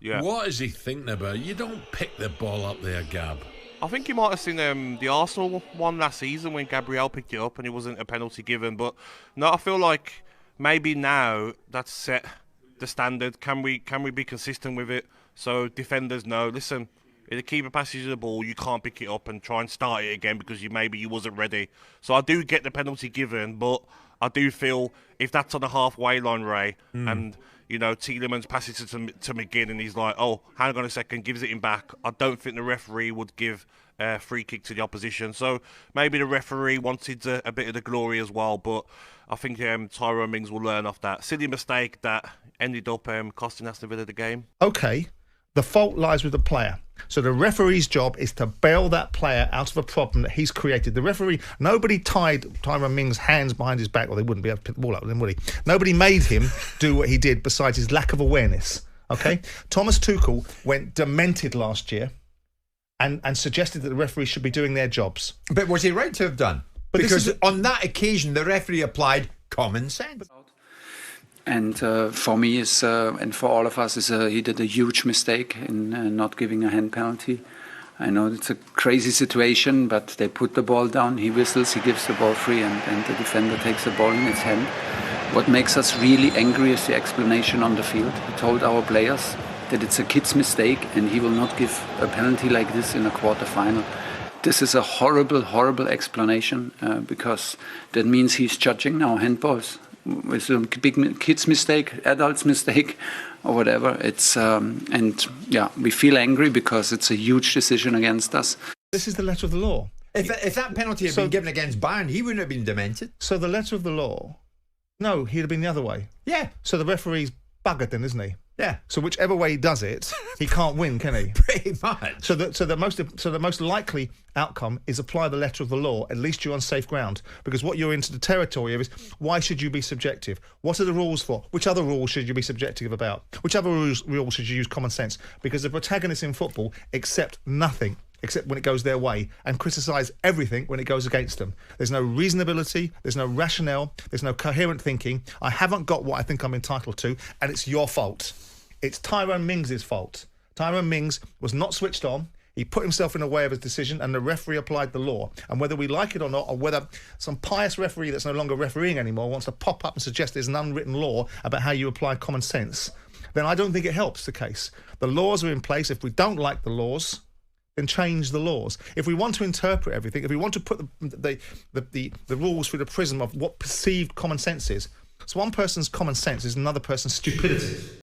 Yeah. What is he thinking about? You don't pick the ball up there, Gab. I think you might have seen the Arsenal one last season when Gabriel picked it up and it wasn't a penalty given. But no, I feel like maybe now that's set the standard. Can we be consistent with it? So defenders know, listen, if the keeper passes you the ball, you can't pick it up and try and start it again because you wasn't ready. So I do get the penalty given, but I do feel if that's on the halfway line, Ray, and Tielemans passes it to McGinn and he's like, oh, hang on a second, gives it him back. I don't think the referee would give a free kick to the opposition. So maybe the referee wanted a bit of the glory as well, but I think Tyrone Mings will learn off that silly mistake that ended up costing Aston Villa the game. Okay, the fault lies with the player. So the referee's job is to bail that player out of a problem that he's created. The referee, nobody tied Tyrone Mings' hands behind his back, or they wouldn't be able to pick the ball up with him, would he? Nobody made him do what he did besides his lack of awareness. Okay? Thomas Tuchel went demented last year and suggested that the referees should be doing their jobs. But was he right to have done? Because on that occasion, the referee applied common sense. And for me, and for all of us, he did a huge mistake in not giving a hand penalty. I know it's a crazy situation, but they put the ball down, he whistles, he gives the ball free, and the defender takes the ball in his hand. What makes us really angry is the explanation on the field. He told our players that it's a kid's mistake and he will not give a penalty like this in a quarter-final. This is a horrible, horrible explanation because that means he's judging now handballs. It's a big kid's mistake, adult's mistake, or whatever. It's we feel angry because it's a huge decision against us. This is the letter of the law. If that penalty had been given against Bayern, he wouldn't have been demented. So the letter of the law, no, he'd have been the other way. Yeah. So the referee's buggered then, isn't he? Yeah. So whichever way he does it, he can't win, can he? Pretty much. So the most likely outcome is apply the letter of the law. At least you're on safe ground, because what you're into the territory of is why should you be subjective? What are the rules for? Which other rules should you be subjective about? Which other rules should you use common sense? Because the protagonists in football accept nothing except when it goes their way, and criticise everything when it goes against them. There's no reasonability, there's no rationale, there's no coherent thinking. I haven't got what I think I'm entitled to, and it's your fault. It's Tyrone Mings' fault. Tyrone Mings was not switched on. He put himself in the way of his decision, and the referee applied the law. And whether we like it or not, or whether some pious referee that's no longer refereeing anymore wants to pop up and suggest there's an unwritten law about how you apply common sense, then I don't think it helps the case. The laws are in place. If we don't like the laws, then change the laws. If we want to interpret everything, if we want to put the rules through the prism of what perceived common sense is, so one person's common sense is another person's stupidity.